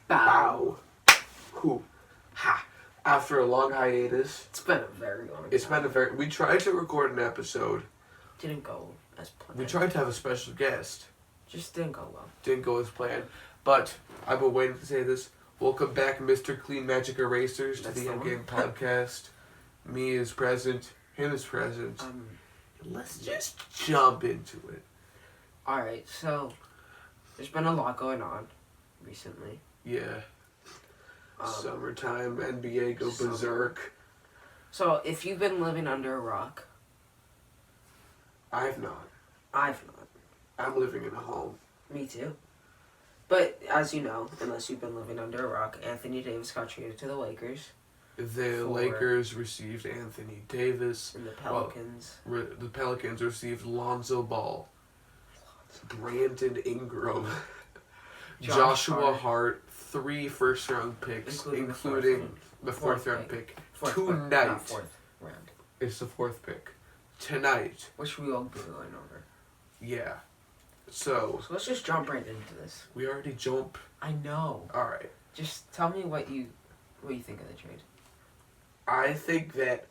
Bow. Who? Ha. After a long hiatus. It's been a very long time. We tried to record an episode. Didn't go as planned. We tried to have a special guest. Just didn't go well. Didn't go as planned. But I've been waiting to say this. Welcome back, Mr. Clean Magic Erasers, to the Endgame podcast. Me is present. Him is present. Let's just jump into it. Alright, so there's been a lot going on recently. Yeah. Summertime, NBA go berserk. So if you've been living under a rock. I've not. I've not. I'm living in a home. Me too. But as you know, unless you've been living under a rock, Anthony Davis got traded to the Lakers. The Lakers received Anthony Davis. And the Pelicans. The Pelicans received Lonzo Ball. Brandon Ingram. Joshua Hart. 3 first-round picks, including the fourth-round pick. Tonight. Fourth round. It's the 4th pick. Tonight. Which we will be going over. Yeah. So let's just jump right into this. We already jump. I know. Alright. Just tell me what you think of the trade. I think that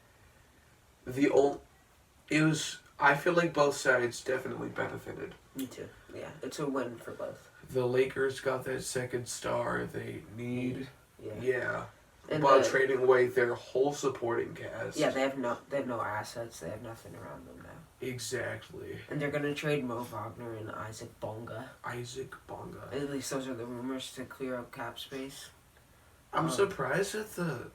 I feel like both sides definitely benefited. Me too. Yeah, it's a win for both. The Lakers got that second star they need. Yeah. And while trading away their whole supporting cast. Yeah, they have no assets. They have nothing around them now. Exactly. And they're gonna trade Mo Wagner and Isaac Bonga. At least those are the rumors to clear up cap space. I'm surprised that the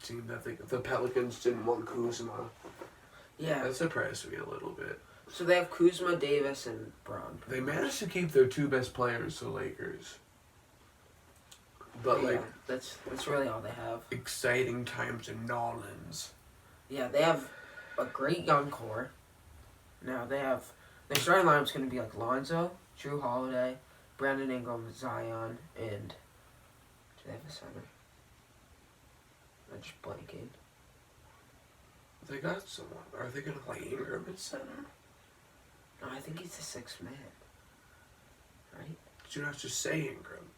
team that the Pelicans didn't want Kuzma. Yeah. That surprised me a little bit. So they have Kuzma, Davis, and Braun. They managed to keep their 2 best players, the Lakers. But yeah, that's really all they have. Exciting times in Nolans. Yeah, they have a great young core. Now their starting lineup's gonna be like Lonzo, Drew Holiday, Brandon Ingram, Zion, and do they have a center? I'm just blanking. They got someone. Are they gonna play Ingram at center? No, I think he's the 6th man. Right? Did you not just say Ingram?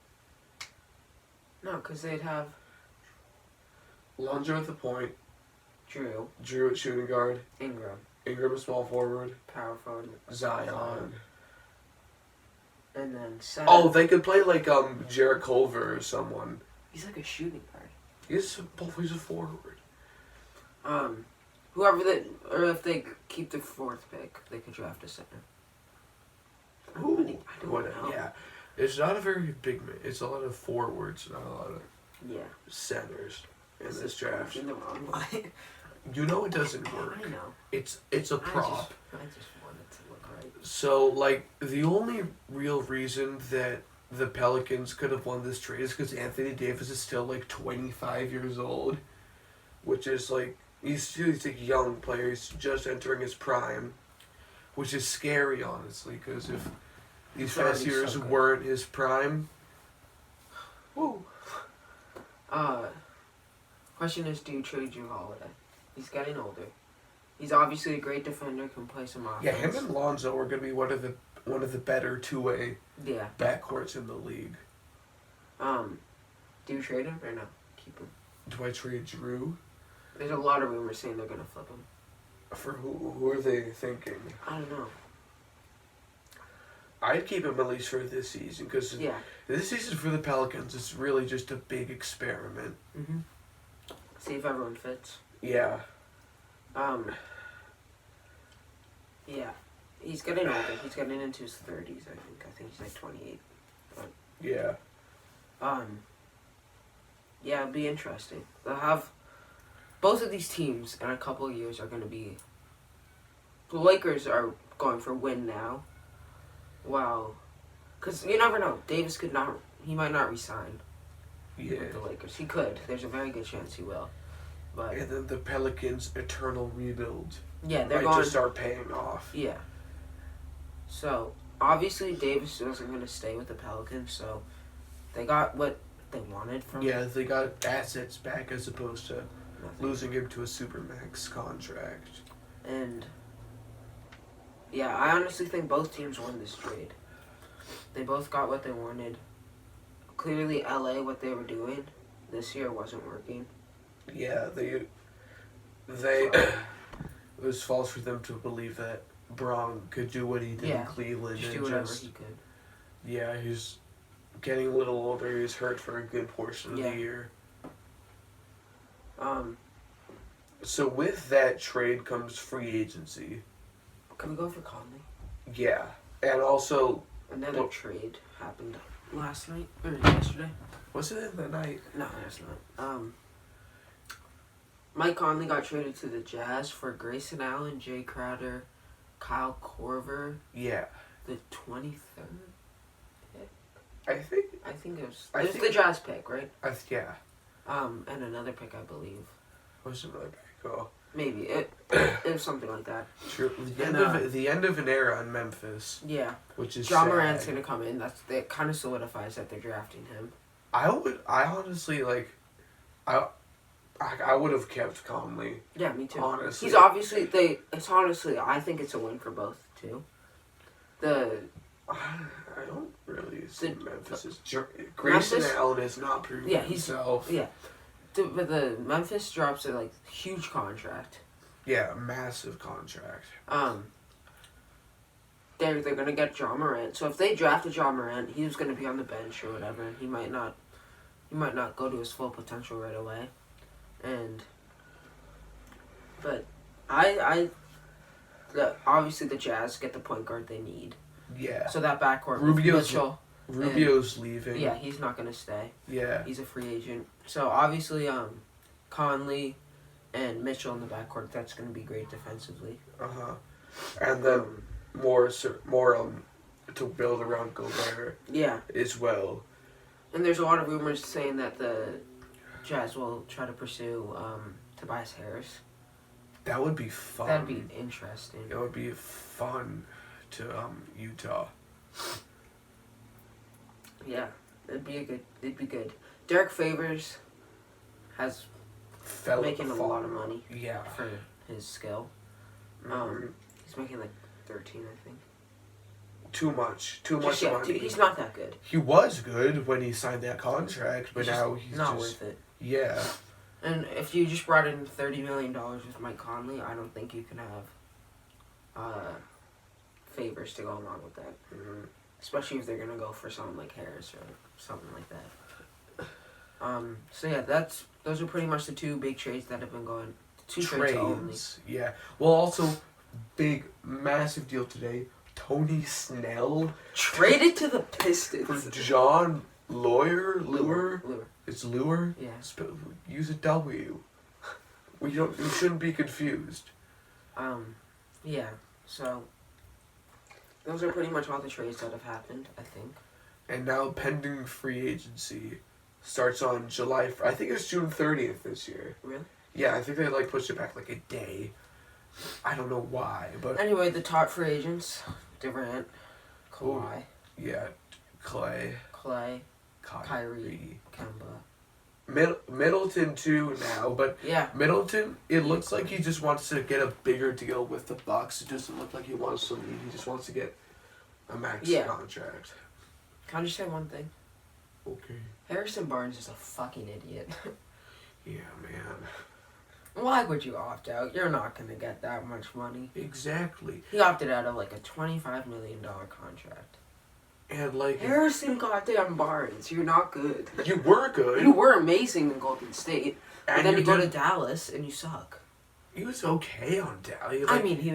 No, because they'd have Lonzo at the point. Drew at shooting guard. Ingram a small forward. Power forward. Zion. And then center. Oh, they could play like Jarrett Culver or someone. He's like a shooting guard. He's a forward. Or if they keep the 4th pick, they could draft a center. I don't know. Yeah. It's not a very big. It's a lot of forwards, not a lot of centers in this draft. In the wrong way. You know it doesn't work. I know. It's a prop. I just want it to look right. So the only real reason that the Pelicans could have won this trade is because Anthony Davis is still 25 years old, which is he's a young player. He's just entering his prime, which is scary, honestly, because if these past years weren't his prime. Woo. Question is, do you trade Drew Holiday? He's getting older. He's obviously a great defender, can play some offense. Yeah, him and Lonzo are going to be one of the better 2-way backcourts in the league. Do you trade him or no? Keep him. Do I trade Drew? There's a lot of rumors saying they're going to flip him. For who are they thinking? I don't know. I'd keep him at least for this season, because this season for the Pelicans is really just a big experiment. Mm-hmm. See if everyone fits. Yeah. Yeah. He's getting older. He's getting into his 30s, I think. I think he's 28. Yeah. Yeah, it'll be interesting. They'll have... Both of these teams in a couple of years are going to be... The Lakers are going for win now. Wow. Because you never know. Davis could not... He might not resign with the Lakers. He could. There's a very good chance he will. But and then the Pelicans' eternal rebuild. Yeah, they're going to start paying off. Yeah. So, obviously Davis wasn't going to stay with the Pelicans, so they got what they wanted from him. Yeah, they got assets back as opposed to losing him to a Supermax contract. And, yeah, I honestly think both teams won this trade. They both got what they wanted. clearly LA, what they were doing this year wasn't working. Yeah, they So, it was false for them to believe that Braun could do what he did in Cleveland just and do whatever just he could. yeah, he's getting a little older. He's hurt for a good portion of the year. So with that trade comes free agency. Can we go for Conley? Yeah, and also Another trade happened last night or yesterday. was it in the night? No, it's not. Mike Conley got traded to the Jazz for Grayson Allen, Jay Crowder, Kyle Korver. Yeah, The 23rd. I think it was. It was the Jazz pick, right? yeah. And another pick, I believe. Was another pick? Oh, Maybe it was something like that. true. The end of an era in Memphis. Yeah. Which is John sad. Morant's gonna come in. That kind of solidifies that they're drafting him. I honestly like. I would have kept Conley. Yeah, me too. Honestly, He's obviously It's honestly, I think it's a win for both too. I don't really see Memphis as Grayson Allen has not proven himself. Yeah. But the Memphis drops a huge contract. Yeah, massive contract. They're gonna get John Morant. So if they drafted John Morant, he was gonna be on the bench or whatever, and he might not go to his full potential right away. But obviously the Jazz get the point guard they need. Yeah. So that backcourt with Mitchell. Rubio's leaving. Yeah, he's not gonna stay. Yeah. He's a free agent. So obviously, Conley and Mitchell in the backcourt. That's gonna be great defensively. And then more to build around Gobert. Yeah. As well. And there's a lot of rumors saying that the Jazz will try to pursue Tobias Harris. That would be fun. That'd be interesting. It would be fun to Utah. Yeah, it'd be good. Derek Favors making a lot of money. Yeah. For his skill. He's making 13, I think. Too much money. He's not that good. He was good when he signed that contract, but now he's not worth it. Yeah. And if you just brought in $30 million with Mike Conley, I don't think you can have Favors to go along with that. Especially if they're gonna go for someone like Harris or something like that. So yeah, those are pretty much the two big trades that have been going. Two trades only. Yeah. Well, also, massive deal today. Tony Snell traded to the Pistons for John Lure. It's Lure. Yeah. Use a W. We shouldn't be confused. Yeah. So those are pretty much all the trades that have happened, I think. And now pending free agency starts on July. I think it's June 30th this year. Really? Yeah, I think they pushed it back a day. I don't know why, but anyway, the top free agents: Durant, Kawhi. Yeah, Clay, Kyrie, Kemba. Middleton too now, but yeah, Middleton. It looks like he just wants to get a bigger deal with the Bucks. It doesn't look like he wants to leave. He just wants to get a max contract. Can I just say one thing? Okay. Harrison Barnes is a fucking idiot. Yeah, man. Why would you opt out? You're not gonna get that much money. Exactly. He opted out of a $25 million contract. And Harrison goddamn Barnes, you're not good. You were good. You were amazing in Golden State, and then you go to Dallas and you suck. He was okay on Dallas. I mean, he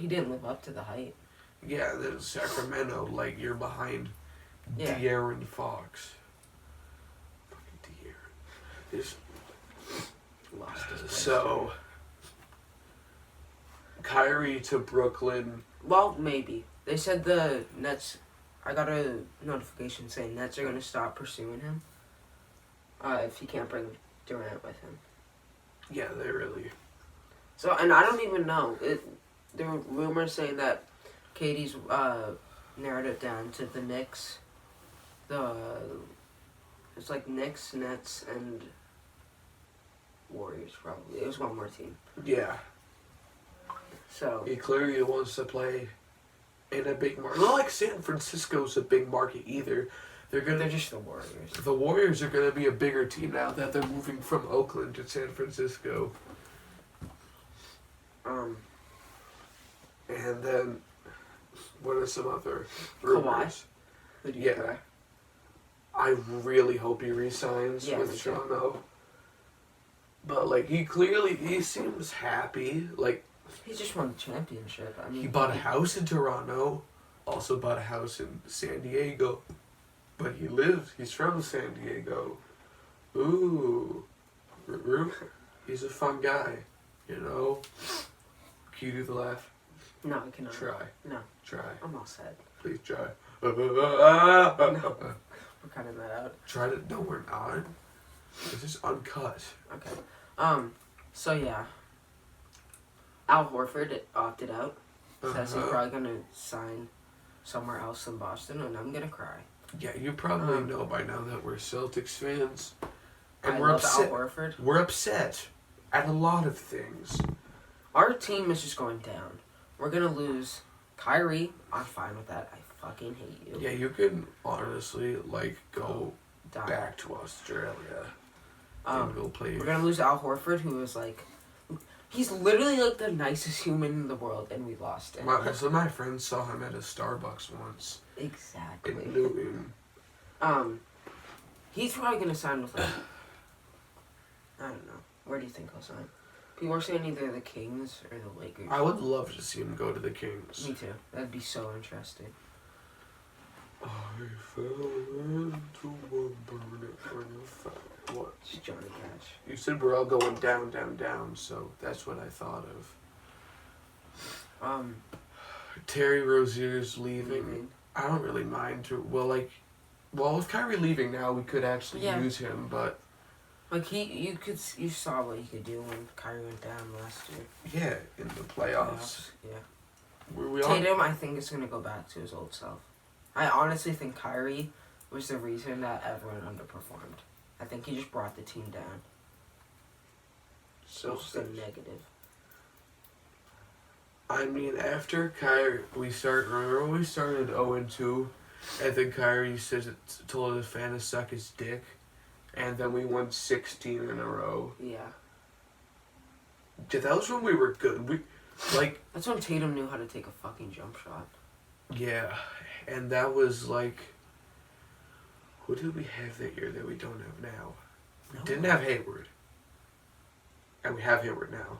didn't live up to the hype. Yeah, the Sacramento, you're behind De'Aaron Fox. Fucking De'Aaron. So, Kyrie to Brooklyn. Well, maybe. They said the Nets... I got a notification saying Nets are going to stop pursuing him if he can't bring Durant with him. Yeah, they really... So, and I don't even know. There were rumors saying that Katie's narrowed it down to the Knicks. It's Knicks, Nets, and Warriors, probably. It was one more team. Yeah. So... He clearly wants to play in a big market. Not like San Francisco's a big market either, They're just the Warriors. The Warriors are gonna be a bigger team now that they're moving from Oakland to San Francisco. And then, what are some other rumors? Who do you Yeah. prefer? I really hope he resigns with Shoutout. But like he seems happy. Like He just won the championship. I mean, he bought a house in Toronto, also bought a house in San Diego. But he's from San Diego. Ooh. He's a fun guy, you know? Can you do the laugh? No, I cannot. Try. No. Try. I'm all set. Please try. We're cutting that out. Try to. No, we're not. This is uncut. Okay. So yeah. Al Horford opted out. Says he's probably gonna sign somewhere else in Boston, and I'm gonna cry. Yeah, you probably know by now that we're Celtics fans. And we're upset. Al Horford. We're upset at a lot of things. Our team is just going down. We're gonna lose Kyrie. I'm fine with that. I fucking hate you. Yeah, you can honestly go back to Australia and go play. We're gonna lose Al Horford, who is he's literally the nicest human in the world, and we lost him. Some of my friends saw him at a Starbucks once. Exactly. In Newton. He's probably gonna sign with I don't know. Where do you think he'll sign? People are saying either the Kings or the Lakers. I would love to see him go to the Kings. Me too. That'd be so interesting. I fell into a burning fire. What? It's Johnny Cash. You said we're all going down, down, down, so that's what I thought of. Terry Rozier's leaving. I don't really mind. With Kyrie leaving now, we could actually use him, but you saw what he could do when Kyrie went down last year. Yeah, in the playoffs. Yeah. Tatum, I think, is gonna go back to his old self. I honestly think Kyrie was the reason that everyone underperformed. I think he just brought the team down. So it's a negative. I mean, after Kyrie, remember when we started 0-2, and then Kyrie told his fan to suck his dick, and then we won 16 in a row. Yeah. Yeah, that was when we were good. That's when Tatum knew how to take a fucking jump shot. Yeah, and that was who did we have that year that we don't have now? We didn't have Hayward. And we have Hayward now.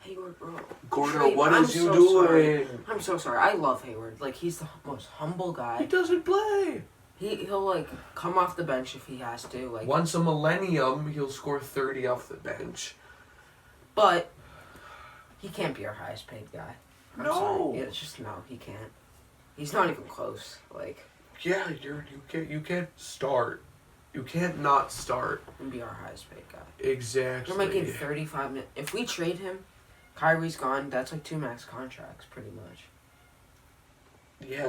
Hayward, bro. Gordo, what is you doing? Sorry. I'm so sorry. I love Hayward. He's the most humble guy. He doesn't play. He'll come off the bench if he has to. Once a millennium, he'll score 30 off the bench. But he can't be our highest paid guy. I'm no. Sorry. It's just no, he can't. He's not even close. Yeah, you can't start. You can't not start. And be our highest paid guy. Exactly. We're making 35 minutes. If we trade him, Kyrie's gone. That's 2 max contracts, pretty much. Yeah.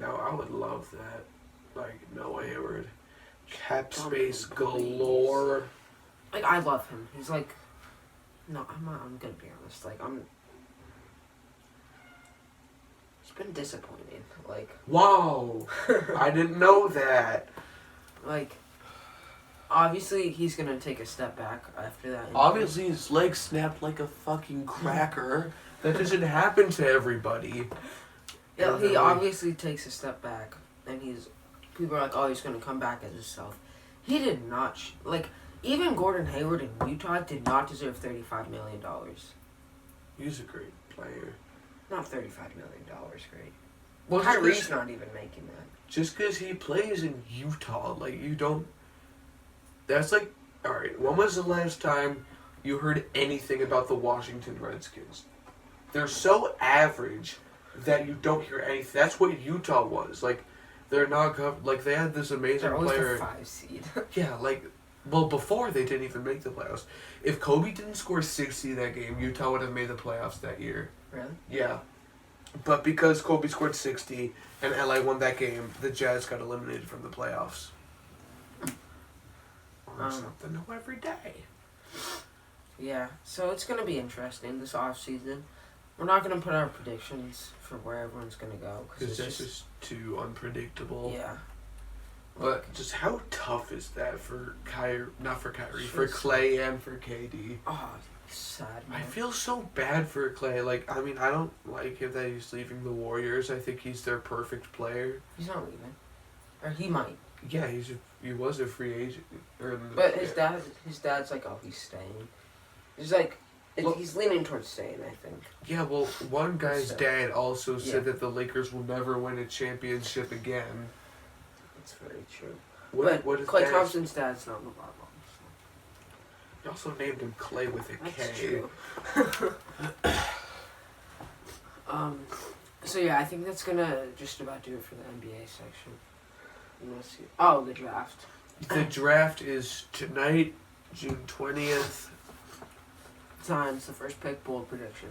No, I would love that. Noah Hayward. Cap space galore. I love him. He's no, I'm not. I'm gonna be honest. It's been disappointing. Wow. I didn't know that. Obviously, he's gonna take a step back after that. Obviously, his leg snapped like a fucking cracker. That doesn't happen to everybody. Yeah, he obviously takes a step back, and people are oh, he's gonna come back as himself. He did not. Even Gordon Hayward in Utah did not deserve $35 million. He's a great player. Not $35 million, great. Well, Kyrie's not even making that. Just because he plays in Utah, you don't... That's alright, when was the last time you heard anything about the Washington Redskins? They're so average that you don't hear anything. That's what Utah was. They're not... they had this amazing They're always player... the 5 seed. Yeah, before they didn't even make the playoffs. If Kobe didn't score 60 that game, Utah would have made the playoffs that year. Really? Yeah. But because Kobe scored 60 and LA won that game, the Jazz got eliminated from the playoffs. Something to know every day. Yeah, so it's going to be interesting this offseason. We're not gonna put our predictions for where everyone's gonna go Because that's just too unpredictable. yeah. But just how tough is that for not for Kyrie, for Sure. Clay and for KD? Oh, sad. Man. I feel so bad for Clay. Like, I mean, I don't like him that he's leaving the Warriors. I think he's their perfect player. He's not leaving, or he might. Yeah, he was a free agent. But his dad's like, oh, he's staying. He's like, he's leaning towards staying, I think. Yeah, well, one guy's dad also said Yeah. that the Lakers will never win a championship again. That's very true. What is Klay that? Thompson's dad's not LeBron. You also named him Clay with a K. That's true. So yeah, I think that's gonna just about do it for the NBA section. Let's see. Oh, the draft. The draft is tonight, June 20th. Zion's the first pick. Bold prediction.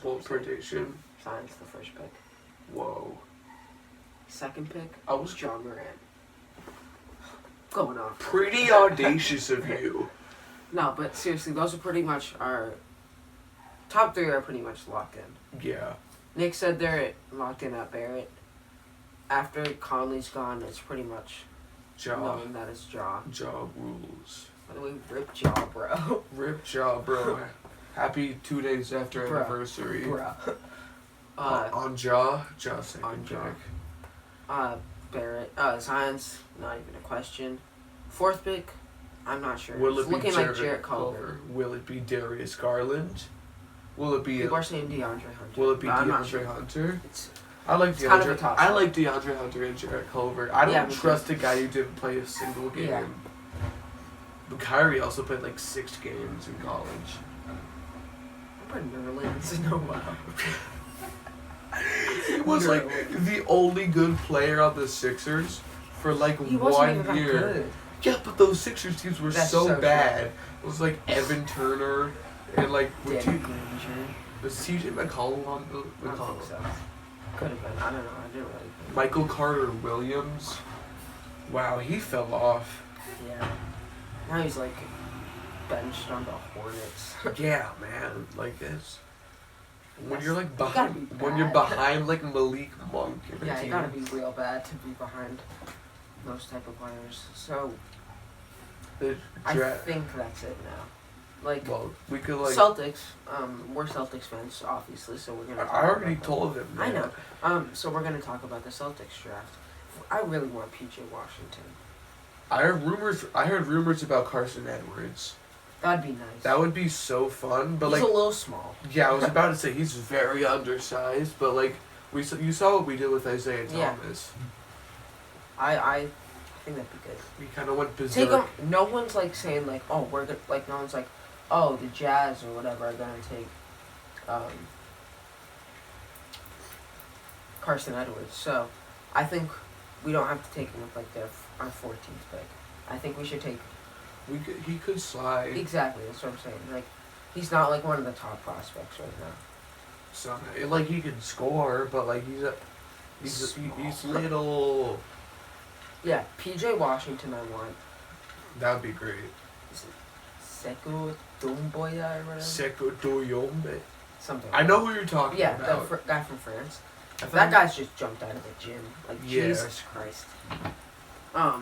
Bold prediction. Zion's the first pick. Whoa. Second pick. I was John Morant. Going off. pretty audacious of you. No, but seriously, those are pretty much our top three are pretty much locked in. Yeah. Nick said they're locked in at Barrett. After Conley's gone, it's pretty much known that it's Jaw. Jaw rules. By the way, rip Jaw, bro. Rip Jaw, bro. Happy 2 days after Bro. anniversary. Bro. On Jaw second on Jaw. pick. Barrett. Zion's not even a question. Fourth pick, I'm not sure. Will It's it be looking like Jarrett Cullen. Culver? Will it be Darius Garland? Will it be? People are saying DeAndre Hunter. Will it be but I'm not DeAndre sure. Hunter? It's I like It's kind of a DeAndre. toss-up. I like DeAndre Hunter and Jarrett Culver. I don't Yeah, me too. trust a guy who didn't play a single game. Yeah. But Kyrie also played like 6 games in college. Remember Nerlens? No, wow. He was like the only good player on the Sixers for like He wasn't even 1 that year. good. Yeah, but those Sixers teams were That's so so bad. It was like Evan Turner and like Danny Granger. was TJ McCollum on the I don't think so. Could have been. I don't know. I didn't really. Michael Carter Williams. Wow, he fell off. Yeah. Now he's like benched on the Hornets. Yeah, man, like this. When Yes. you're like You gotta behind, be when you're bad. behind like Malik Monk. in a Yeah, you team. gotta be real bad to be behind those type of players. So The I draft. think that's it now. Like Well, we could like. Celtics, we're Celtics fans, obviously, so we're gonna. talk I already about told them. that. I that. know. So we're gonna talk about the Celtics draft. I really want PJ Washington. I heard rumors about Carson Edwards. That'd be nice. That would be so fun, but He's like. a little small. Yeah, I was about to say he's very undersized, but like you saw what we did with Isaiah Yeah. Thomas. I think that'd be good. We kind of went berserk. Take him. No one's like saying like, oh, we're gonna like. No one's like, oh, the Jazz or whatever are gonna take Carson Edwards. So, I think we don't have to take him with like our 14th pick. I think we should take He could slide. exactly. That's what I'm saying. Like, he's not like one of the top prospects right now. So like he can score, but like he's little. Yeah, PJ Washington. I want. That would be great. Is it Sekou Doumbouya or whatever? Sekou Doumbouya. Something. I know who you're talking Yeah, about. the guy from France. I That guy's just jumped out of the gym. Like, Yeah. Jesus Christ. Ow.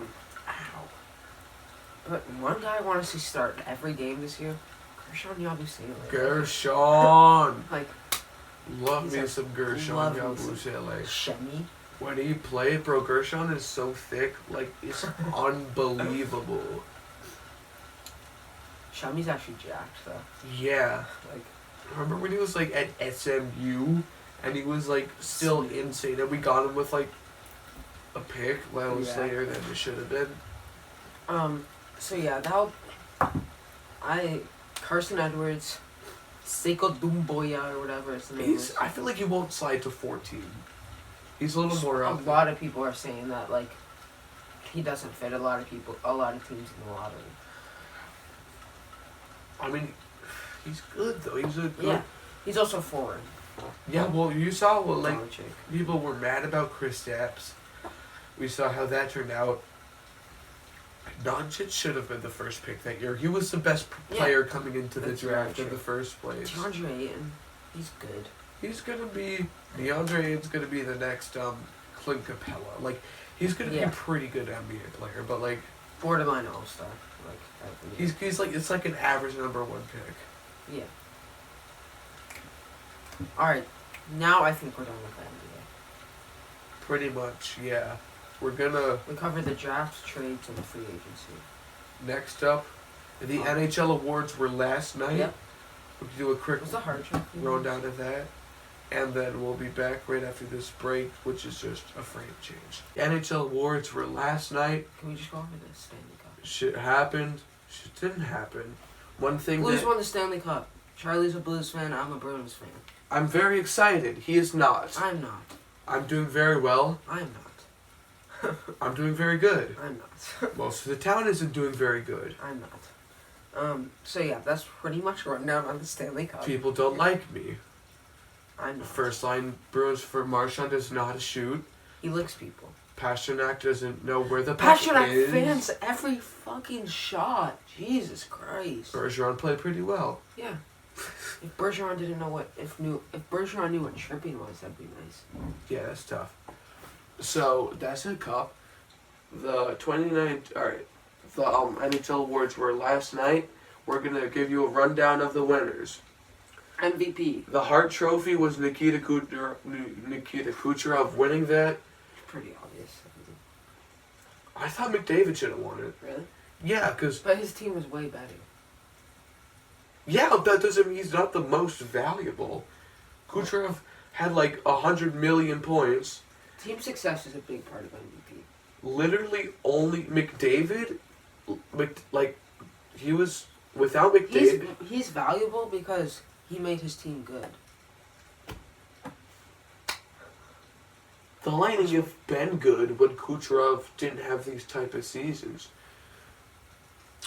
But one guy I want to see start every game this year, Gershon Yabusele. Gershon. Like, Love He's me a some Gershon lovely some- Yabusele. Shemi. When he played, bro, Gershon is so thick, like it's unbelievable. Shemi's actually jacked, though. Yeah. Like, Remember when he was like at SMU and he was like still insane and we got him with like a pick miles Yeah. later than it should have been. so yeah, Carson Edwards, Sekou Doumbouya or whatever his name is. I feel like he won't slide to 14. He's a little more A up. lot of people are saying that, like, he doesn't fit a lot of teams in the lottery. I mean, he's good though. He's a good. Yeah. He's also foreign. Yeah, well, you saw what like Doncic. people were mad about Chris Stapps. We saw how that turned out. Doncic should have been the first pick that year. He was the best player coming into the That's draft very in the true. first place. DeAndre Ayton. He's good. He's gonna be DeAndre Ayton's gonna be the next Clint Capella. Like he's gonna be a pretty good NBA player, but like borderline all-star. Like he's like it's like an average number 1 pick. Yeah. All right, now I think we're done with the NBA. Pretty much, yeah. We covered the drafts, trades, and the free agency. Next up, the NHL awards were last night. Yep. We'll do a quick Was the hard trophy? rundown of that. And then we'll be back right after this break, which is just a frame change. The NHL awards were last night. Can we just go over the Stanley Cup? Shit happened. Shit didn't happen. One thing Blues won the Stanley Cup. Charlie's a Blues fan. I'm a Bruins fan. I'm very excited. He is not. I'm not. I'm doing very well. I'm not. I'm doing very good. I'm not. Most of the town isn't doing very good. I'm not. So yeah, that's pretty much a rundown on the Stanley Cup. People don't like me. I'm not. First line Bruins for Marchand doesn't know how to shoot. He licks people. Pasternak doesn't know where the puck is. Pasternak fans every fucking shot. Jesus Christ. Bergeron played pretty well. Yeah. If Bergeron didn't know if Bergeron knew what tripping was, that'd be nice. Yeah, that's tough. So that's a cup. The 29th. All right. The NHL awards were last night. We're gonna give you a rundown of the winners. MVP. The Hart Trophy was Nikita Kucherov winning that. Pretty obvious. I thought McDavid should have won it. Really? Yeah, because... But his team was way better. Yeah, that doesn't mean he's not the most valuable. Kucherov had like 100 million points. Team success is a big part of MVP. Literally only McDavid... he was... Without McDavid... He's valuable because he made his team good. The Lightning have been good when Kucherov didn't have these type of seasons.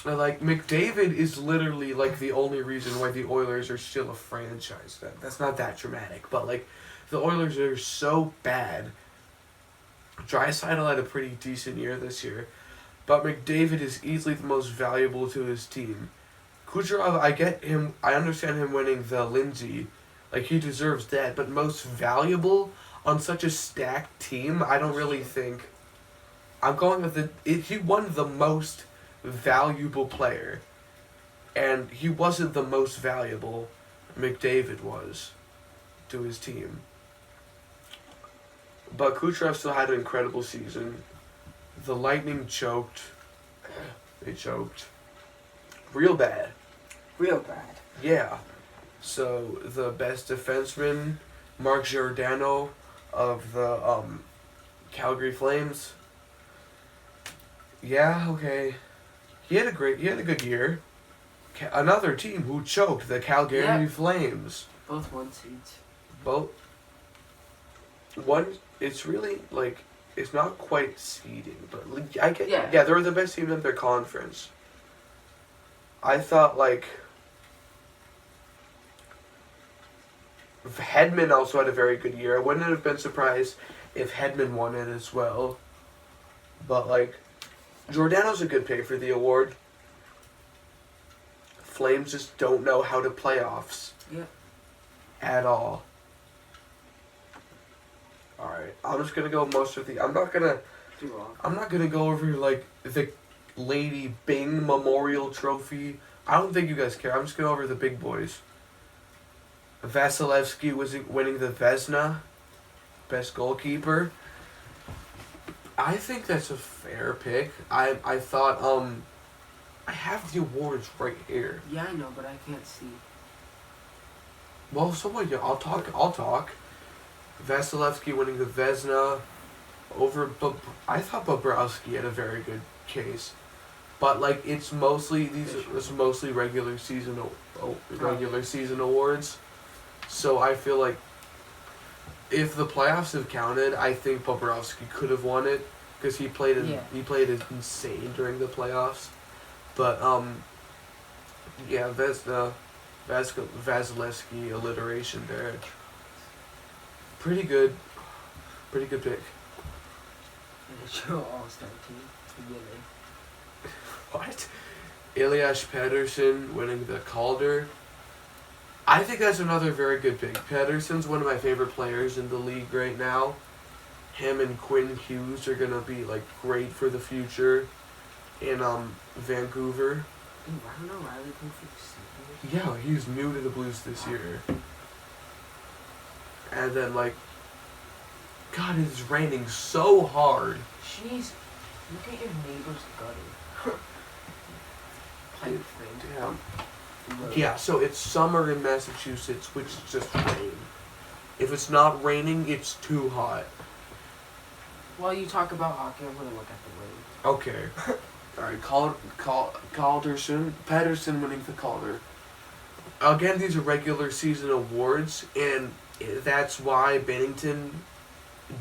Like, McDavid is literally, like, the only reason why the Oilers are still a franchise. That's not that dramatic, but, like, the Oilers are so bad. Draisaitl had a pretty decent year this year, but McDavid is easily the most valuable to his team. Kucherov, I understand him winning the Lindsay. Like, he deserves that, but most valuable on such a stacked team, I don't really think... I'm going with he won the most valuable player, and he wasn't the most valuable. McDavid was to his team. But Kucherov still had an incredible season. The Lightning choked. They choked. Real bad. Real bad. Yeah. So, the best defenseman, Mark Giordano of the Calgary Flames. Yeah, okay. He had a good year. Another team who choked, the Calgary Flames. Both 1 seeds. Both. One, it's really, like, it's not quite seeding, but like, yeah, they were the best team in their conference. I thought, like, Hedman also had a very good year. I wouldn't have been surprised if Hedman won it as well. But, like, Giordano's a good pick for the award. Flames just don't know how to playoffs. Yeah. At all. Alright, I'm just gonna go most of the... I'm not gonna go over, like, the Lady Bing Memorial Trophy. I don't think you guys care. I'm just gonna go over the big boys. Vasilevsky was winning the Vezina. Best goalkeeper. I think that's a fair pick. I thought, I have the awards right here. Yeah, I know, but I can't see. Well, so what? Yeah, I'll talk. Vasilevsky winning the Vezina over... I thought Bobrovsky had a very good case. But, like, it's mostly regular season awards. So I feel like if the playoffs have counted, I think Bobrovsky could have won it because he played insane during the playoffs. But Vasilevsky alliteration there. Pretty good pick. NHL All-Star team. Beginning. What? Elias Pettersson winning the Calder. I think that's another very good pick. Pedersen's one of my favorite players in the league right now. Him and Quinn Hughes are gonna be like great for the future in Vancouver. Dude, I don't know. Riley played for the Sabres. Yeah, he's new to the Blues this year. And then like, God, it's raining so hard. Jeez, look at your neighbor's gutter. Pipe thing. Damn. Yeah, so it's summer in Massachusetts, which is just rain. If it's not raining, it's too hot. While you talk about hockey, I'm gonna look at the rain. Okay. Alright, Calderson. Pedersen winning the Calder. Again, these are regular season awards, and that's why Bennington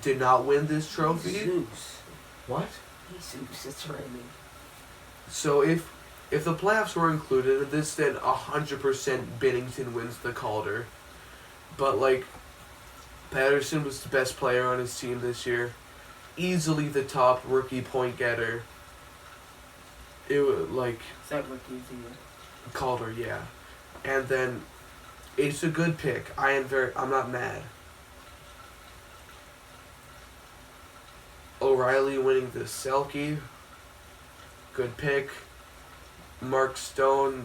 did not win this trophy. Zeus. What? Zeus, it's raining. So if the playoffs were included in this, then 100% Bennington wins the Calder. But like, Pedersen was the best player on his team this year. Easily the top rookie point getter. It was like Is that rookie of the year? Calder, yeah. And then it's a good pick. I'm not mad. O'Reilly winning the Selke. Good pick. Mark Stone's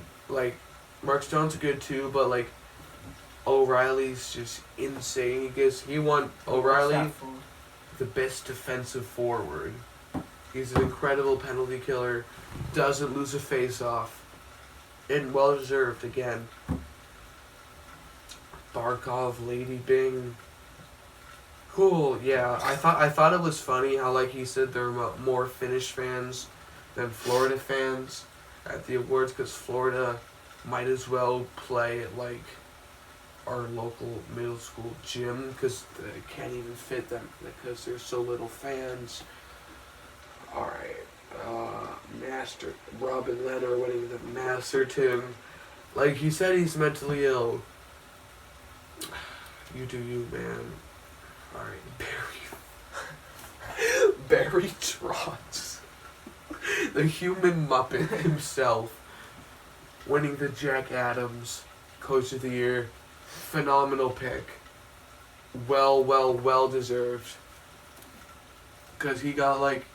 good too, but like O'Reilly's just insane because he won O'Reilly the best defensive forward. He's an incredible penalty killer, doesn't lose a face-off, and well deserved again. Barkov, Lady Bing. Cool, yeah. I thought it was funny how like he said there were more Finnish fans than Florida fans at the awards because Florida might as well play at like our local middle school gym because they can't even fit them because there's so little fans. Alright, Master Robin Leonard winning the Masterton. Like he said, he's mentally ill. You do you, man. Alright, Barry Trotz. The human Muppet himself. Winning the Jack Adams Coach of the Year. Phenomenal pick. Well deserved. Because he got like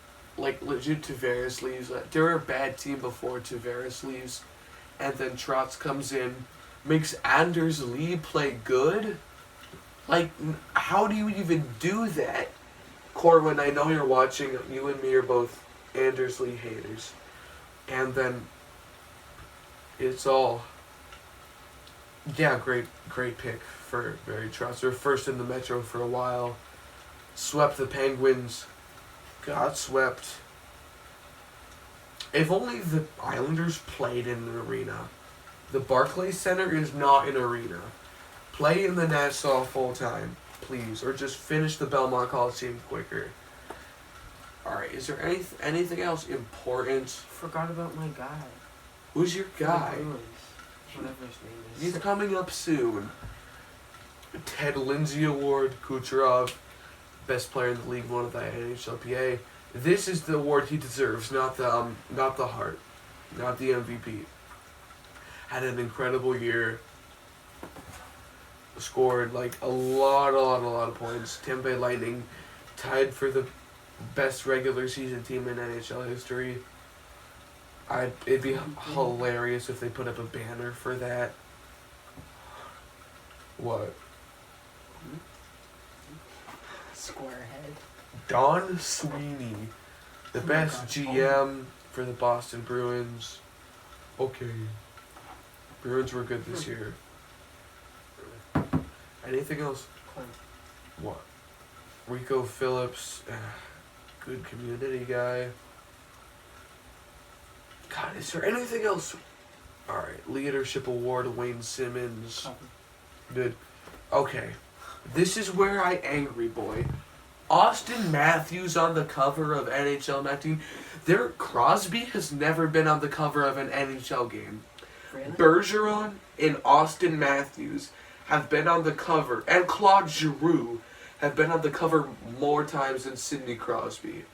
legit Tavares leaves. They were a bad team before Tavares leaves. And then Trotz comes in. Makes Anders Lee play good. Like, how do you even do that? Corwin, I know you're watching. You and me are both Anders Lee haters. And then it's all... Yeah, great pick for Barry Trotz. They're first in the Metro for a while. Swept the Penguins. Got swept. If only the Islanders played in an arena. The Barclays Center is not an arena. Play in the Nassau full time, please. Or just finish the Belmont Coliseum quicker. Alright, is there anything else important? Forgot about my guy. Who's your guy? Whatever his name is. He's coming up soon. Ted Lindsay Award, Kucherov, best player in the league, won the NHLPA. This is the award he deserves, not the Hart, not the MVP. Had an incredible year. Scored like a lot of points. Tampa Bay Lightning tied for the best regular season team in NHL history. It'd be hilarious if they put up a banner for that. What? Squarehead. Don Sweeney, the best GM for the Boston Bruins. Okay. Bruins were good this year. Anything else? What? Rico Phillips, good community guy. God, is there anything else? Alright, Leadership Award, Wayne Simmons. Good. Okay. This is where I angry boy. Austin Matthews on the cover of NHL 19. Crosby has never been on the cover of an NHL game. Really? Bergeron and Austin Matthews have been on the cover, and Claude Giroux have been on the cover more times than Sidney Crosby.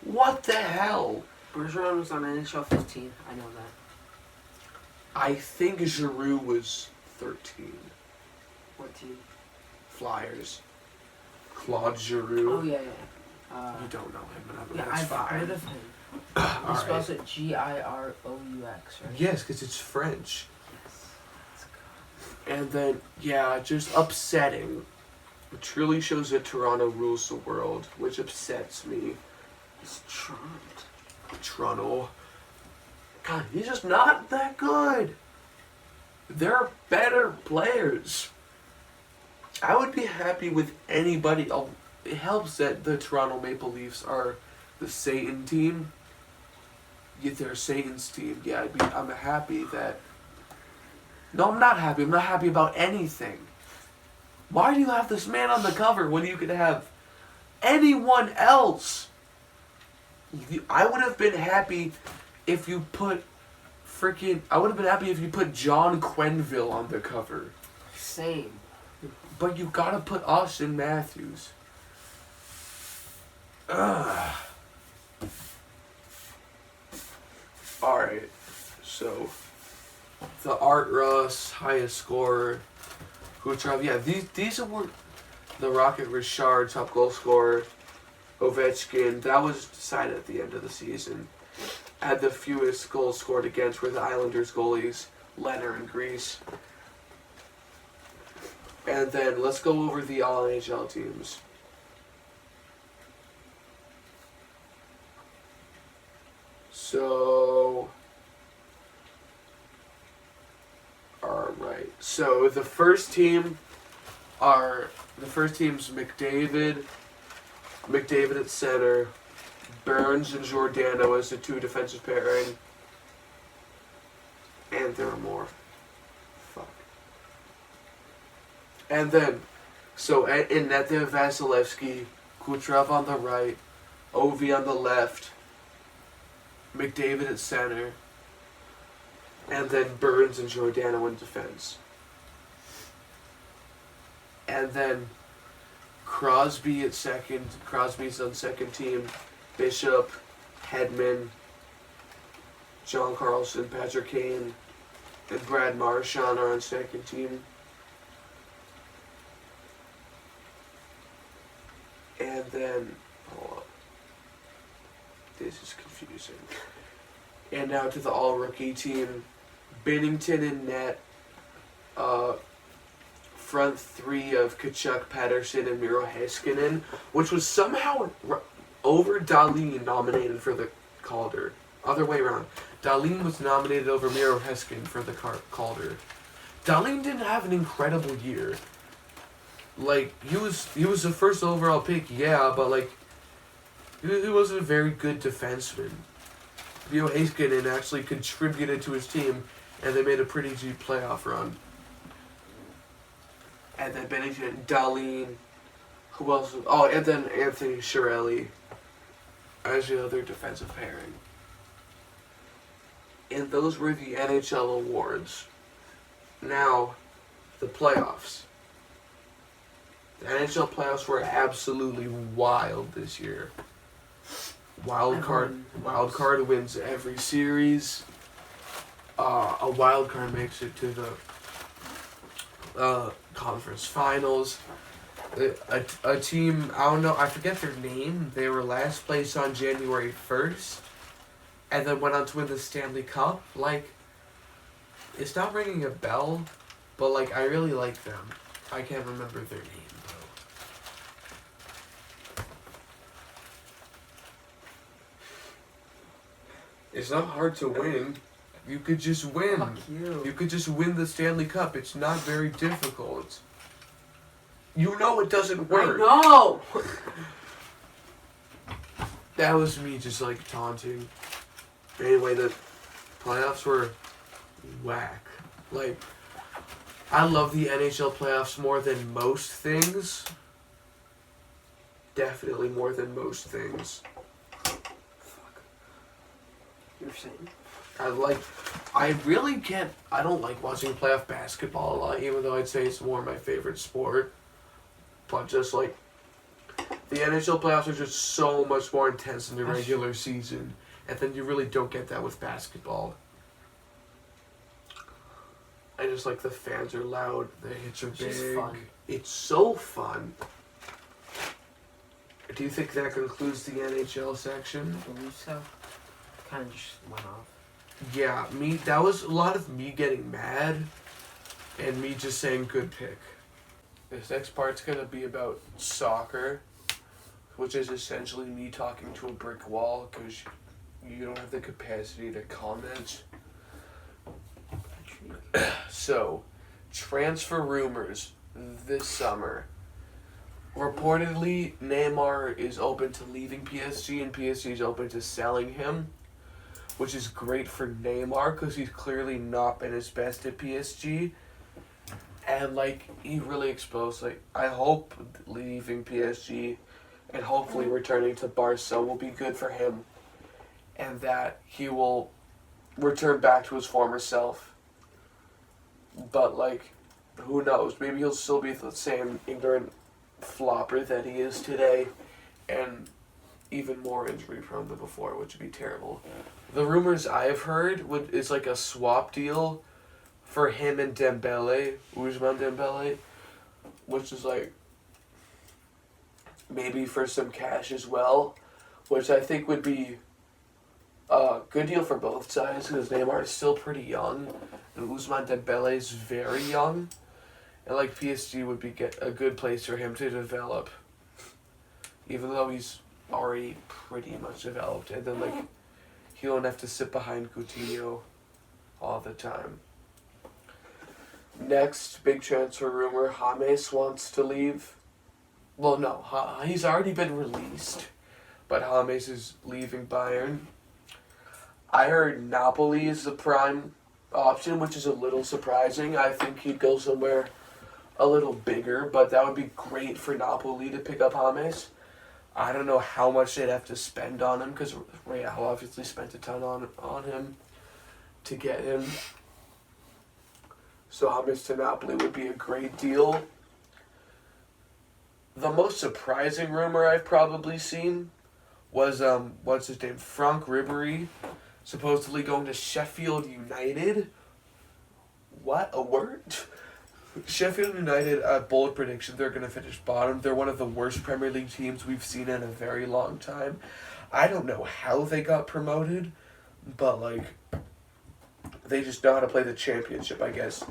What the hell? Bergeron was on NHL 15. I know that. I think Giroux was 13. What team? Flyers. Claude Giroux. Oh, yeah. You don't know him, but Yeah, that's I've fine. heard of him. All He spells right. it Giroux, right? Yes, because it's French. Yes. Let's And then, yeah, just upsetting. It truly shows that Toronto rules the world, which upsets me. It's Trump. Toronto. God, he's just not that good. There are better players. I would be happy with anybody. Oh, it helps that the Toronto Maple Leafs are the Satan team. Yet they're Satan's team. Yeah, I'm happy that... No, I'm not happy. I'm not happy about anything. Why do you have this man on the cover when you could have anyone else? I would have been happy if you put John Quenneville on the cover. Same. But you gotta put Austin Matthews. Ugh. Alright, so the Art Ross, highest scorer, Kucherov, yeah, these were the Rocket Richard, top goal scorer, Ovechkin, that was decided at the end of the season. Had the fewest goals scored against were the Islanders goalies, Leonard and Grease. And then let's go over the All NHL teams. So, alright. So the first team's McDavid at center, Burns and Giordano as the two defensive pairing, and there are more. Fuck. And then, so in net they have Vasilevsky, Kucherov on the right, Ovi on the left, McDavid at center, and then Burns and Giordano in defense. And then Crosby at second. Crosby's on second team. Bishop, Hedman, John Carlson, Patrick Kane, and Brad Marchand are on second team. And then, hold up. This is confusing. And now to the all-rookie team. Binnington in net. Front three of Kachuk, Patterson, and Miro Heiskanen, which was somehow over Dahlin nominated for the Calder. Other way around. Dahlin was nominated over Miro Heiskanen for the Calder. Dahlin didn't have an incredible year. Like, he was the first overall pick, yeah, but like, he wasn't a very good defenseman. Miro Heiskanen actually contributed to his team, and they made a pretty deep playoff run. And then Binnington, Dahlin, who else? Oh, and then Anthony Chiarelli as the other defensive pairing. And those were the NHL awards. Now, the playoffs. The NHL playoffs were absolutely wild this year. Wild card wins every series. A wild card makes it to the conference finals. A team, I don't know, I forget their name. They were last place on January 1st, and then went on to win the Stanley Cup. Like, it's not ringing a bell, but like, I really like them. I can't remember their name though. It's not hard to win. You could just win. Fuck you. You could just win the Stanley Cup. It's not very difficult. You know it doesn't work. I know! That was me just like taunting. Anyway, the playoffs were whack. Like, I love the NHL playoffs more than most things. Definitely more than most things. Fuck. You're saying? I don't like watching playoff basketball a lot, even though I'd say it's more my favorite sport. But just like, the NHL playoffs are just so much more intense than the regular season. And then you really don't get that with basketball. I just like the fans are loud, the hits are It's big. just fun. It's so fun. Do you think that concludes the NHL section? I believe so. Kind of just went off. Yeah, that was a lot of me getting mad and me just saying good pick. This next part's gonna be about soccer, which is essentially me talking to a brick wall because you don't have the capacity to comment. So, transfer rumors this summer. Reportedly, Neymar is open to leaving PSG and PSG is open to selling him, which is great for Neymar because he's clearly not been his best at PSG. And, like, he really exposed, like, I hope leaving PSG and hopefully returning to Barca will be good for him and that he will return back to his former self. But, like, who knows? Maybe he'll still be the same ignorant flopper that he is today and even more injury prone than before, which would be terrible. The rumors I've heard is like a swap deal for him and Dembele, Ousmane Dembele, which is like maybe for some cash as well, which I think would be a good deal for both sides because Neymar is still pretty young and Ousmane Dembele is very young. And like PSG would be a good place for him to develop, even though he's already pretty much developed. And then like he won't have to sit behind Coutinho all the time. Next big transfer rumor: James wants to leave. Well, no, he's already been released, but James is leaving Bayern. I heard Napoli is the prime option, which is a little surprising. I think he'd go somewhere a little bigger, but that would be great for Napoli to pick up James. I don't know how much they'd have to spend on him because Real obviously spent a ton on him to get him. So James to Napoli would be a great deal. The most surprising rumor I've probably seen was what's his name? Franck Ribéry, supposedly going to Sheffield United. What? A word? Sheffield United, bold prediction, they're going to finish bottom. They're one of the worst Premier League teams we've seen in a very long time. I don't know how they got promoted, but, like, they just know how to play the championship, I guess.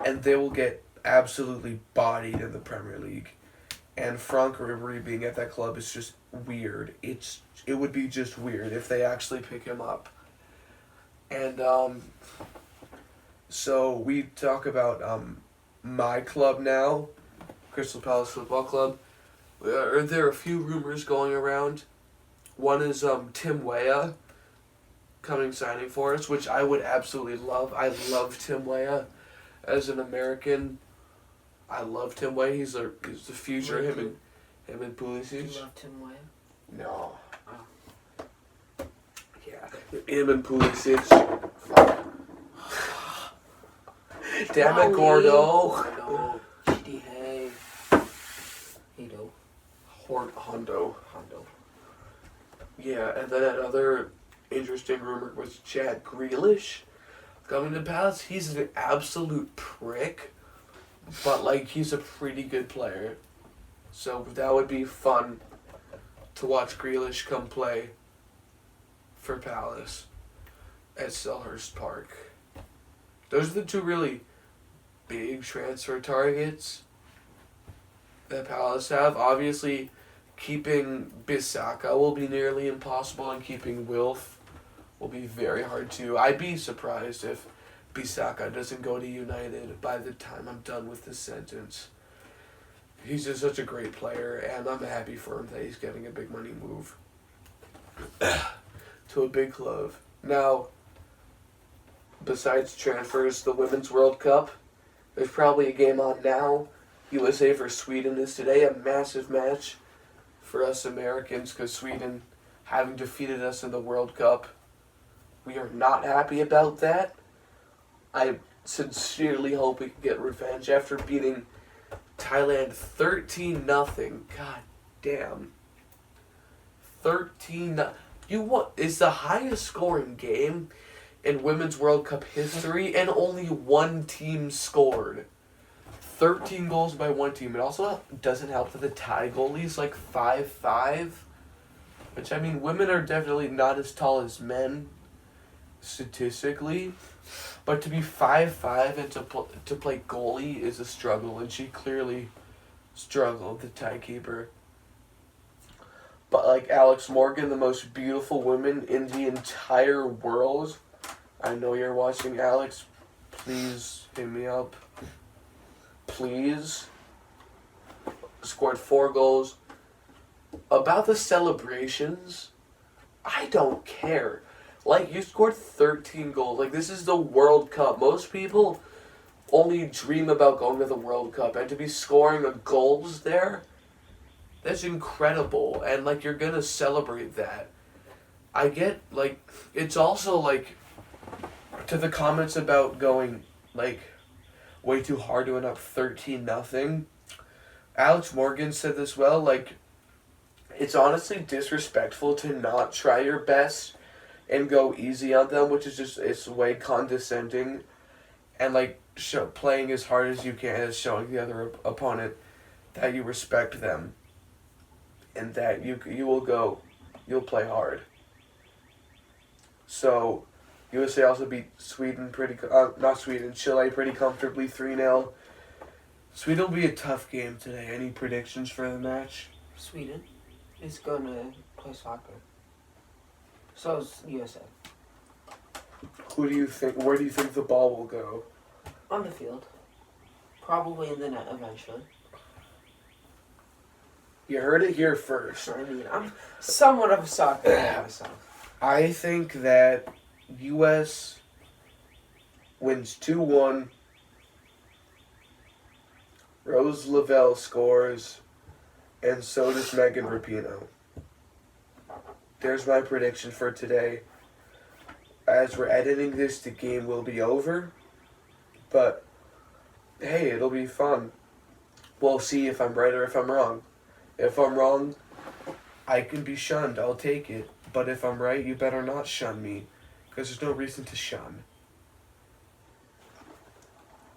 And they will get absolutely bodied in the Premier League. And Franck Ribéry being at that club is just weird. It would be just weird if they actually pick him up. And, so we talk about, my club now, Crystal Palace Football Club. There are a few rumors going around. One is Tim Weah signing for us, which I would absolutely love. I love Tim Weah as an American. I love Tim Weah. He's the future. Him and Pulisic. Do you love Tim Weah? No. Oh. Yeah, him and Pulisic. Damn it, Gordo. Gordo. Chitty hey. Hido. Hondo. Hondo. Yeah, and then another interesting rumor was Chad Grealish coming to Palace. He's an absolute prick, but like he's a pretty good player. So that would be fun to watch Grealish come play for Palace at Selhurst Park. Those are the two really big transfer targets that Palace have. Obviously, keeping Bissaka will be nearly impossible, and keeping Wilf will be very hard too. I'd be surprised if Bissaka doesn't go to United by the time I'm done with this sentence. He's just such a great player, and I'm happy for him that he's getting a big money move to a big club. Now, besides transfers, the Women's World Cup, there's probably a game on now. USA versus Sweden is today, a massive match for us Americans because Sweden, having defeated us in the World Cup, we are not happy about that. I sincerely hope we can get revenge after beating Thailand 13-0. God damn. 13-0. It's the highest scoring game in Women's World Cup history, and only one team scored. 13 goals by one team. It also doesn't help that the tie goalie is like 5'5", which, I mean, women are definitely not as tall as men, statistically, but to be 5'5" and to play goalie is a struggle, and she clearly struggled, the tie keeper. But like Alex Morgan, the most beautiful woman in the entire world. I know you're watching, Alex. Please hit me up. Please. Scored 4 goals. About the celebrations, I don't care. Like, you scored 13 goals. Like, this is the World Cup. Most people only dream about going to the World Cup. And to be scoring goals there, that's incredible. And, like, you're going to celebrate that. I get, like, it's also, like, to the comments about going, like, way too hard to end up 13-0. Alex Morgan said this well, like, it's honestly disrespectful to not try your best and go easy on them, which is just, it's way condescending. And, like, playing as hard as you can is showing the other opponent that you respect them. And that you'll play hard. So, USA also beat Sweden Chile pretty comfortably, 3-0. Sweden will be a tough game today. Any predictions for the match? Sweden is going to play soccer. So is USA. Where do you think the ball will go? On the field. Probably in the net eventually. You heard it here first. I mean, I'm somewhat of a soccer guy myself. I think that U.S. wins 2-1. Rose Lavelle scores, and so does Megan Rapinoe. There's my prediction for today. As we're editing this, the game will be over. But, hey, it'll be fun. We'll see if I'm right or if I'm wrong. If I'm wrong, I can be shunned. I'll take it. But if I'm right, you better not shun me. Because there's no reason to shun.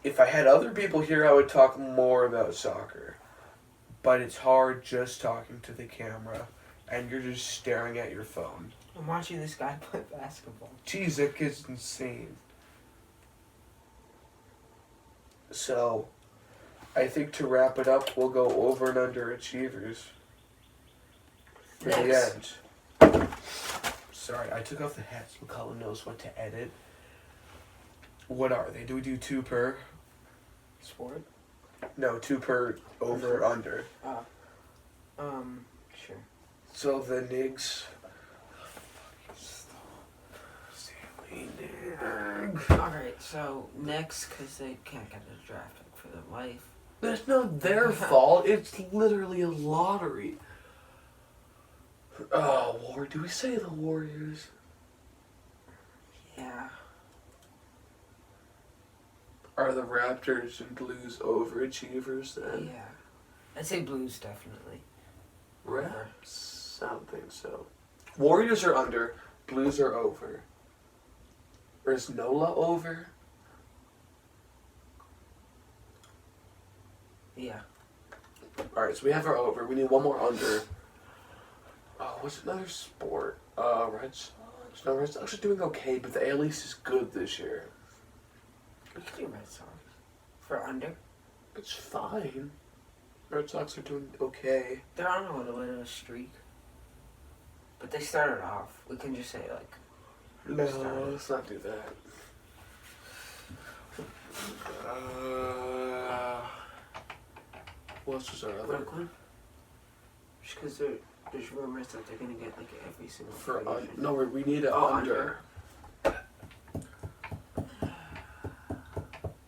If I had other people here, I would talk more about soccer. But it's hard just talking to the camera. And you're just staring at your phone. I'm watching this guy play basketball. Jeez, that kid's insane. So, I think to wrap it up, we'll go over and under achievers. For the end. Sorry, I took off the hat so Cullen knows what to edit. What are they? Do we do 2 per? Sport? No, 2 per over or under. Sure. So the Nigs. Alright, so next, because they can't get a draft pick for their life. That's not their fault. It's literally a lottery. Oh, do we say the Warriors? Yeah. Are the Raptors and Blues overachievers then? Yeah. I'd say Blues, definitely. Raps? I don't think so. Warriors are under. Blues are over. Or is NOLA over? Yeah. Alright, so we have our over. We need one more under. Oh, what's another sport? Red Sox. No, Red Sox are doing okay, but the AL East is good this year. We could do Red Sox. For under? It's fine. Red Sox are doing okay. They're on a little bit of a streak. But they started off. We can just say, like... No, let's not do that. What's was our other? Brooklyn? Just because there's rumors that they're going to get, like, every single... No, we need an under. I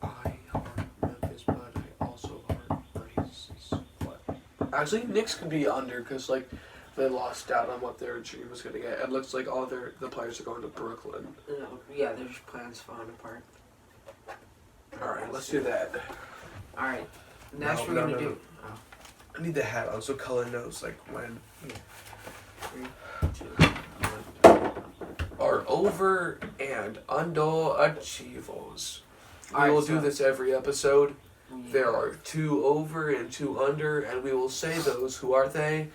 heart Memphis, but I also heart Braces. What? Actually, Knicks could be under, because, like, they lost out on what their dream was going to get. It looks like all the players are going to Brooklyn. Yeah, their plans falling apart. Alright, let's do that. Alright, next we're going to do... Oh. I need the hat on so Cullen knows, like, when. Yeah. 3, 2, 1. Our over and and underachievers. We Alright, will so- do this every episode. Yeah. There are 2 over and 2 under, and we will say those. Who are they?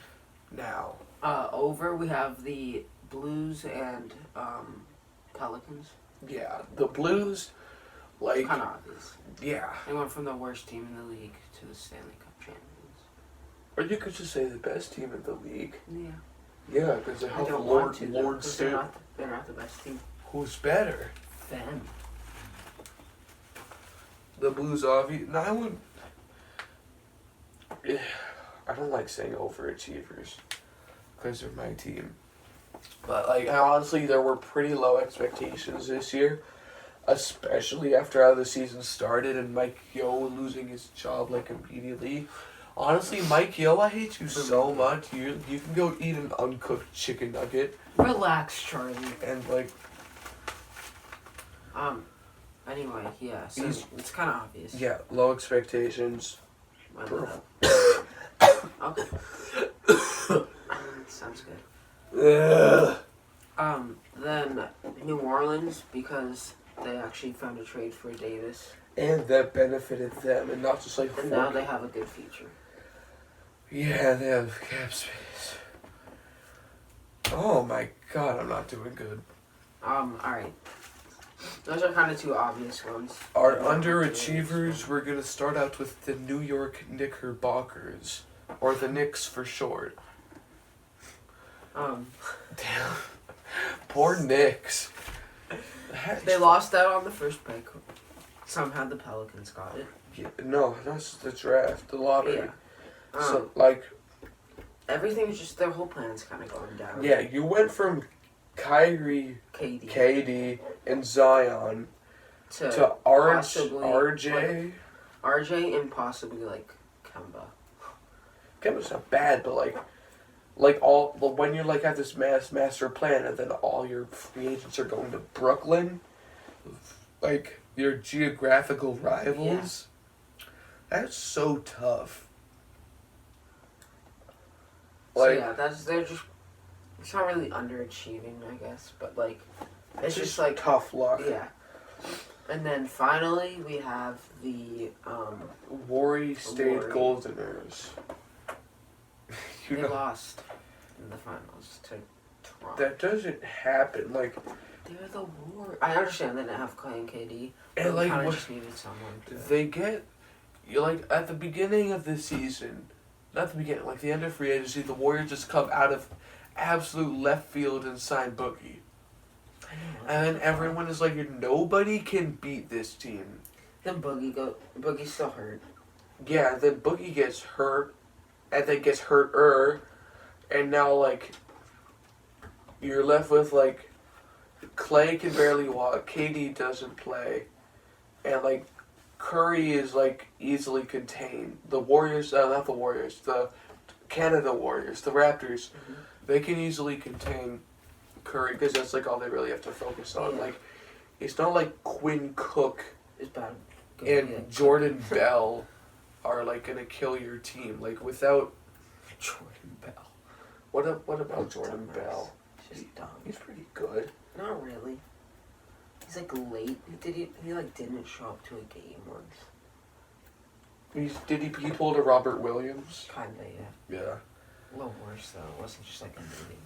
Now. Over we have the Blues and Pelicans. Yeah, the Blues, like, Kind of obvious. yeah. They went from the worst team in the league to the Stanley Cup champions. Or you could just say the best team in the league. Yeah. Yeah, because they I have don't Lord want to, though, Lord 'cause Stu. they're not the best team. Who's better? Them. The Blues, obviously. No, I would. I don't like saying overachievers because they're my team. But, like, honestly, there were pretty low expectations this year, especially after how the season started and Mike Yeo losing his job, like, immediately. Honestly, Mike Yeo, I hate you so much. You can go eat an uncooked chicken nugget Relax, Charlie. and, like, Anyway, yeah. So He's- it's kind of obvious. yeah, low expectations. I Bro. love that. Okay. Sounds good. Ugh. Then New Orleans, because they actually found a trade for Davis, And that benefited them, and not just like and now they have a good future. Yeah, they have cap space. Oh my god, I'm not doing good. Alright. Those are kind of 2 obvious ones. Our Yeah. underachievers, we're gonna start out with the New York Knickerbockers, or the Knicks for short. Um, Damn. Poor Knicks. they lost out on the first pick. Somehow the Pelicans got it. Yeah, no, that's the draft, the lottery. Yeah. So, like, Everything's just, their whole plan's kind of going down. yeah, you went from Kyrie, KD. KD, and Zion to possibly, RJ. RJ and possibly, like, Kemba. Kemba's not bad, but like all when you like have this master plan and then all your free agents are going to Brooklyn, like your geographical rivals. That's so tough. So yeah, they're just, it's not really underachieving, I guess, but like, it's just like, tough luck. yeah. And then finally we have the, Warri State Warri. Goldeners. You they know, lost in the finals to Toronto. that doesn't happen. Like, They're the war. I understand they didn't have Clay and KD, but and they like kind of what just needed someone to. they get, you like at the beginning of the season, not the beginning, like the end of free agency, the Warriors just come out of absolute left field and sign Boogie. I know, And then everyone is like, nobody can beat this team. Then Boogie's still hurt. Yeah, then Boogie gets hurt, and then gets hurt, and now, like, you're left with, like, Clay can barely walk, KD doesn't play, and, like, Curry is, like, easily contained. The Warriors, not the Warriors, the Canada Warriors, the Raptors, they can easily contain Curry, because that's, like, all they really have to focus on. Yeah. Like, it's not like Quinn Cook It's bad. and Jordan Bell are like gonna kill your team. Like without Jordan Bell. what about Jordan Dumbass. Bell? He's just dumb. He's pretty good. Not really. He's like late. He like didn't show up to a game once. He pulled a Robert Williams? Kinda, yeah. Yeah. A little worse though. It wasn't just like a meeting.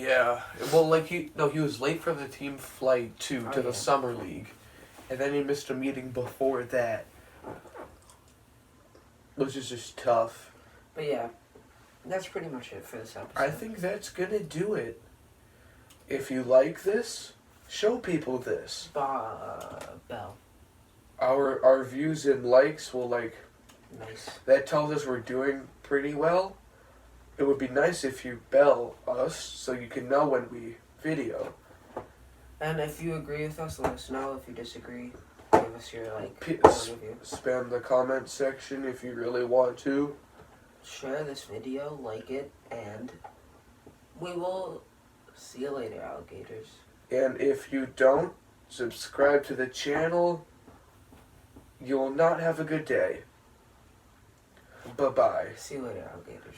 Yeah. Well, like he was late for the team flight too to Oh, the yeah. summer league, and then he missed a meeting before that, which is just tough. But yeah, that's pretty much it for this episode. I think that's gonna do it. If you like this, show people this. Bell. Our views and likes will like. Nice. That tells us we're doing pretty well. It would be nice if you bell us so you can know when we video. And if you agree with us, let us know. If you disagree, give us your like P- point of view. Spam the comment section if you really want to. Share this video, like it, and we will see you later, alligators. And if you don't subscribe to the channel, you will not have a good day. Bye-bye. See you later, alligators.